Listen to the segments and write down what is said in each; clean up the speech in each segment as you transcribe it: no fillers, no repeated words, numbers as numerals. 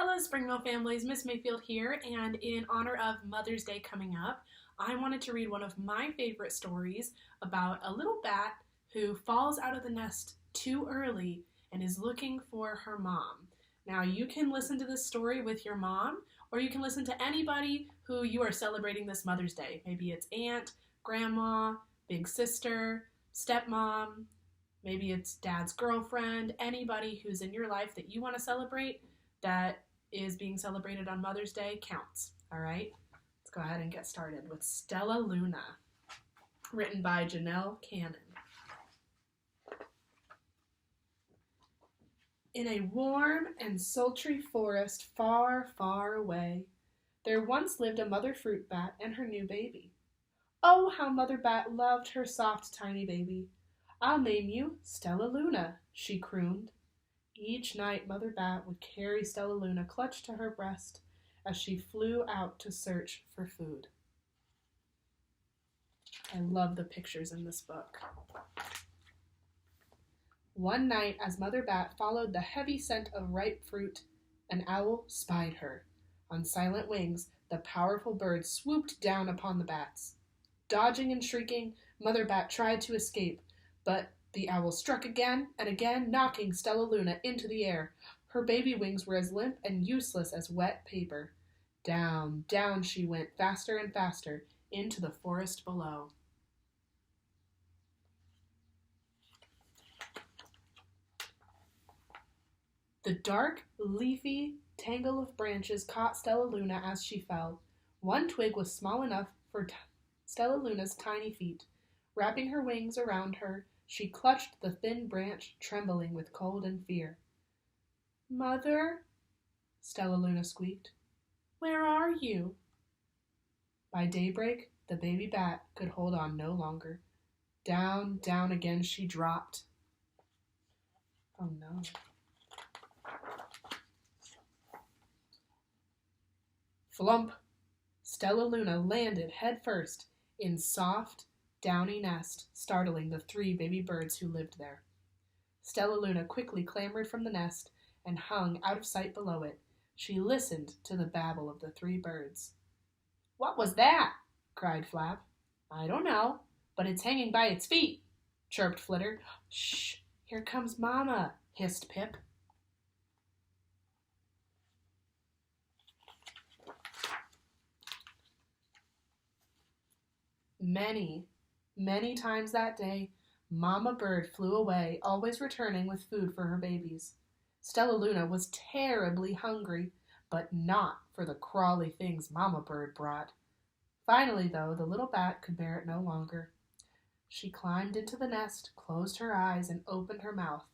Hello, Springville families. Miss Mayfield here, and in honor of Mother's Day coming up, I wanted to read one of my favorite stories about a little bat who falls out of the nest too early and is looking for her mom. Now, you can listen to this story with your mom, or you can listen to anybody who you are celebrating this Mother's Day. Maybe it's aunt, grandma, big sister, stepmom, maybe it's dad's girlfriend, anybody who's in your life that you want to celebrate that is being celebrated on Mother's Day counts. All right, let's go ahead and get started with Stellaluna, written by Janelle Cannon. In a warm and sultry forest far, far away, there once lived a mother fruit bat and her new baby. Oh, how Mother Bat loved her soft, tiny baby. "I'll name you Stellaluna," she crooned. Each night Mother Bat would carry Stellaluna clutched to her breast as she flew out to search for food. I love the pictures in this book. One night, as Mother Bat followed the heavy scent of ripe fruit, an owl spied her. On silent wings, the powerful bird swooped down upon the bats. Dodging and shrieking, Mother Bat tried to escape, but the owl struck again and again, knocking Stellaluna into the air. Her baby wings were as limp and useless as wet paper. Down, down she went, faster and faster, into the forest below. The dark, leafy tangle of branches caught Stellaluna as she fell. One twig was small enough for Stellaluna's tiny feet. Wrapping her wings around her, she clutched the thin branch, trembling with cold and fear. "Mother," Stellaluna squeaked, "where are you?" By daybreak, the baby bat could hold on no longer. Down, down again she dropped. Oh no. Flump! Stellaluna landed head first in soft, downy nest, startling the 3 baby birds who lived there. Stellaluna quickly clambered from the nest and hung out of sight below it. She listened to the babble of the 3 birds. "What was that?" cried Flap. "I don't know, but it's hanging by its feet," chirped Flitter. "Shh, here comes Mama," hissed Pip. Many times that day, Mama Bird flew away, always returning with food for her babies. Stellaluna was terribly hungry, but not for the crawly things Mama Bird brought. Finally, though, the little bat could bear it no longer. She climbed into the nest, closed her eyes, and opened her mouth.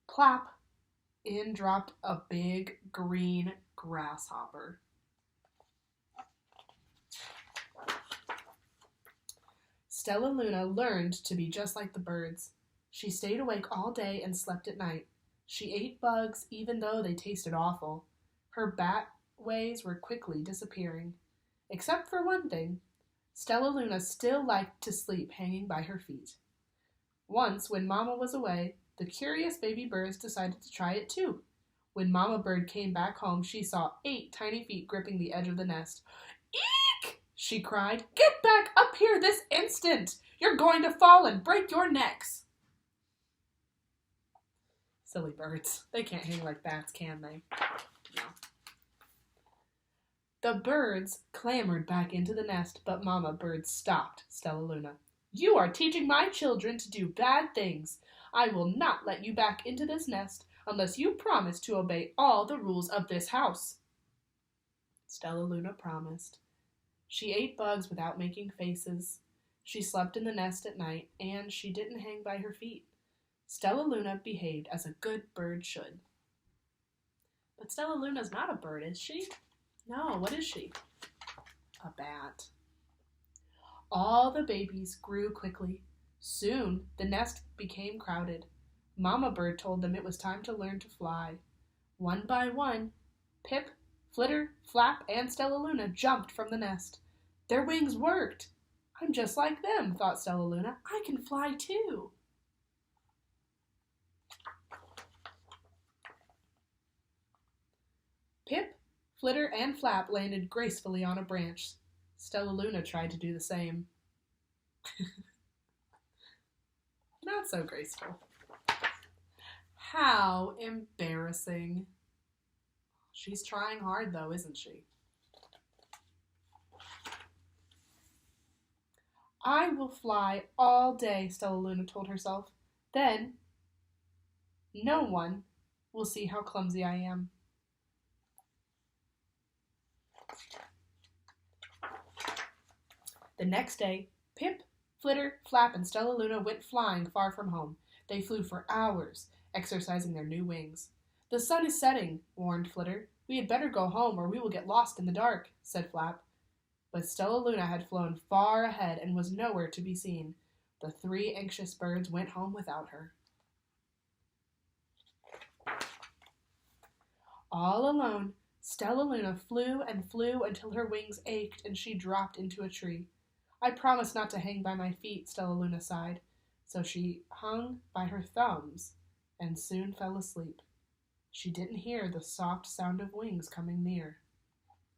Plop! In dropped a big green grasshopper. Stellaluna learned to be just like the birds. She stayed awake all day and slept at night. She ate bugs even though they tasted awful. Her bat ways were quickly disappearing. Except for one thing. Stellaluna still liked to sleep hanging by her feet. Once, when Mama was away, the curious baby birds decided to try it too. When Mama Bird came back home, she saw 8 tiny feet gripping the edge of the nest. "Eek!" she cried. "Get back up here this instant! You're going to fall and break your necks!" Silly birds. They can't hang like bats, can they? No. The birds clambered back into the nest, but Mama Bird stopped Stellaluna. "You are teaching my children to do bad things. I will not let you back into this nest unless you promise to obey all the rules of this house." Stellaluna promised. She ate bugs without making faces. She slept in the nest at night, and she didn't hang by her feet. Stellaluna behaved as a good bird should. But Stellaluna's not a bird, is she? No, what is she? A bat. All the babies grew quickly. Soon the nest became crowded. Mama Bird told them it was time to learn to fly. One by one, Pip, Flitter, Flap, and Stellaluna jumped from the nest. Their wings worked. "I'm just like them," thought Stellaluna. "I can fly too." Flitter, and Flap landed gracefully on a branch. Stellaluna tried to do the same. Not so graceful. How embarrassing. She's trying hard, though, isn't she? I will fly all day, Stellaluna told herself. Then, no one will see how clumsy I am. The next day, Pip, Flitter, Flap, and Stellaluna went flying far from home. They flew for hours, exercising their new wings. The sun is setting, warned Flitter. We had better go home or we will get lost in the dark, said Flap. But Stellaluna had flown far ahead and was nowhere to be seen. The three anxious birds went home without her. All alone, Stellaluna flew and flew until her wings ached and she dropped into a tree. I promised not to hang by my feet, Stellaluna sighed. So she hung by her thumbs and soon fell asleep. She didn't hear the soft sound of wings coming near.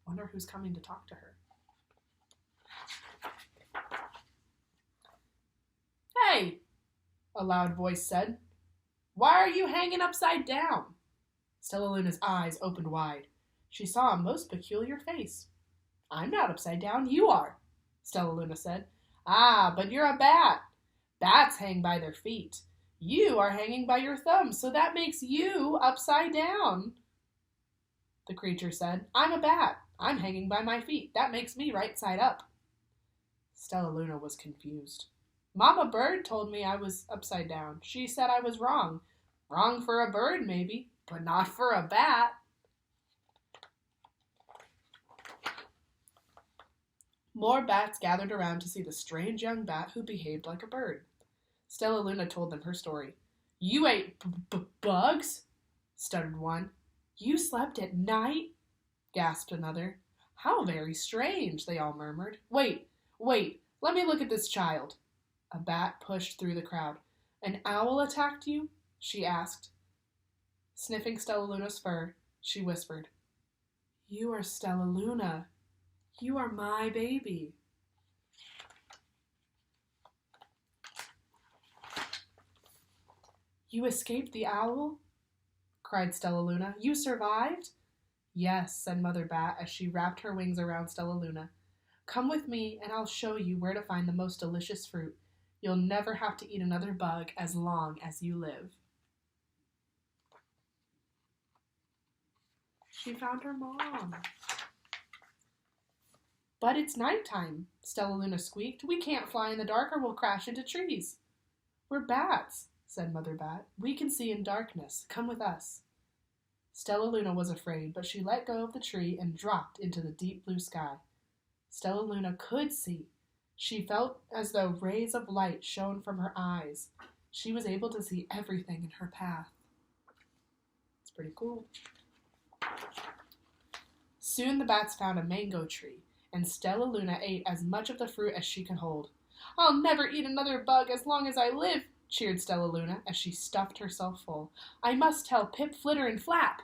Wonder who's coming to talk to her. Hey, a loud voice said. Why are you hanging upside down? Stellaluna's eyes opened wide. She saw a most peculiar face. I'm not upside down, you are, Stellaluna said. Ah, but you're a bat. Bats hang by their feet. You are hanging by your thumbs, so that makes you upside down. The creature said, I'm a bat. I'm hanging by my feet. That makes me right side up. Stellaluna was confused. Mama Bird told me I was upside down. She said I was wrong. Wrong for a bird, maybe, but not for a bat. More bats gathered around to see the strange young bat who behaved like a bird. Stellaluna told them her story. You ate bugs? Stuttered one. You slept at night? Gasped another. How very strange, they all murmured. Wait, let me look at this child. A bat pushed through the crowd. An owl attacked you? She asked. Sniffing Stellaluna's fur, she whispered. You are Stellaluna. You are my baby. You escaped the owl? Cried Stellaluna. You survived? Yes, said Mother Bat as she wrapped her wings around Stellaluna. Come with me and I'll show you where to find the most delicious fruit. You'll never have to eat another bug as long as you live. She found her mom. But it's nighttime, Stellaluna squeaked. We can't fly in the dark or we'll crash into trees. We're bats, said Mother Bat. We can see in darkness. Come with us. Stellaluna was afraid, but she let go of the tree and dropped into the deep blue sky. Stellaluna could see. She felt as though rays of light shone from her eyes. She was able to see everything in her path. It's pretty cool. Soon the bats found a mango tree, and Stellaluna ate as much of the fruit as she could hold. I'll never eat another bug as long as I live, cheered Stellaluna as she stuffed herself full. I must tell Pip, Flitter, and Flap.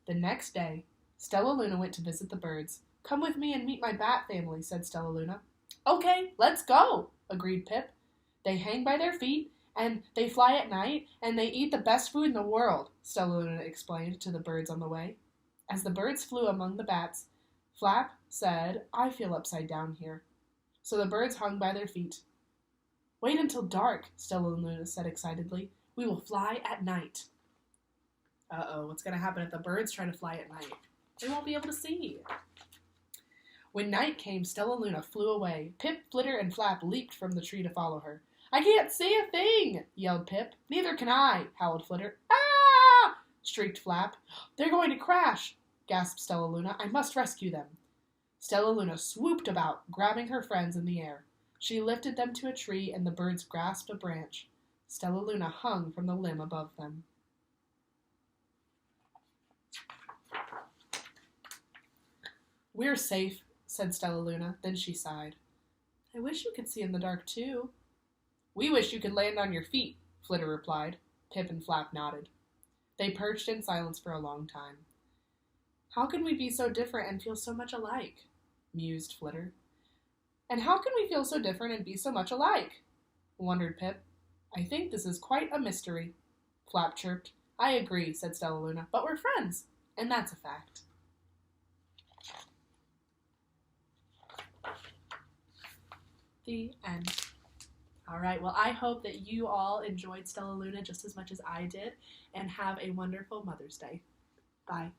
The next day, Stellaluna went to visit the birds. Come with me and meet my bat family, said Stellaluna. Okay, let's go, agreed Pip. They hang by their feet, and they fly at night, and they eat the best food in the world, Stellaluna explained to the birds on the way. As the birds flew among the bats, Flap said, I feel upside down here. So the birds hung by their feet. Wait until dark, Stellaluna said excitedly. We will fly at night. Uh-oh, what's going to happen if the birds try to fly at night? They won't be able to see. When night came, Stellaluna flew away. Pip, Flitter, and Flap leaped from the tree to follow her. I can't see a thing, yelled Pip. Neither can I, howled Flitter. Ah! Shrieked Flap. They're going to crash, gasped Stellaluna. I must rescue them. Stellaluna swooped about, grabbing her friends in the air. She lifted them to a tree, and the birds grasped a branch. Stellaluna hung from the limb above them. We're safe, said Stellaluna. Then she sighed. I wish you could see in the dark, too. We wish you could land on your feet, Flitter replied. Pip and Flap nodded. They perched in silence for a long time. How can we be so different and feel so much alike? Mused Flitter. And how can we feel so different and be so much alike? Wondered Pip. I think this is quite a mystery. Flap chirped. I agree, said Stellaluna, but we're friends, and that's a fact. The end. All right, well, I hope that you all enjoyed Stellaluna just as much as I did, and have a wonderful Mother's Day. Bye.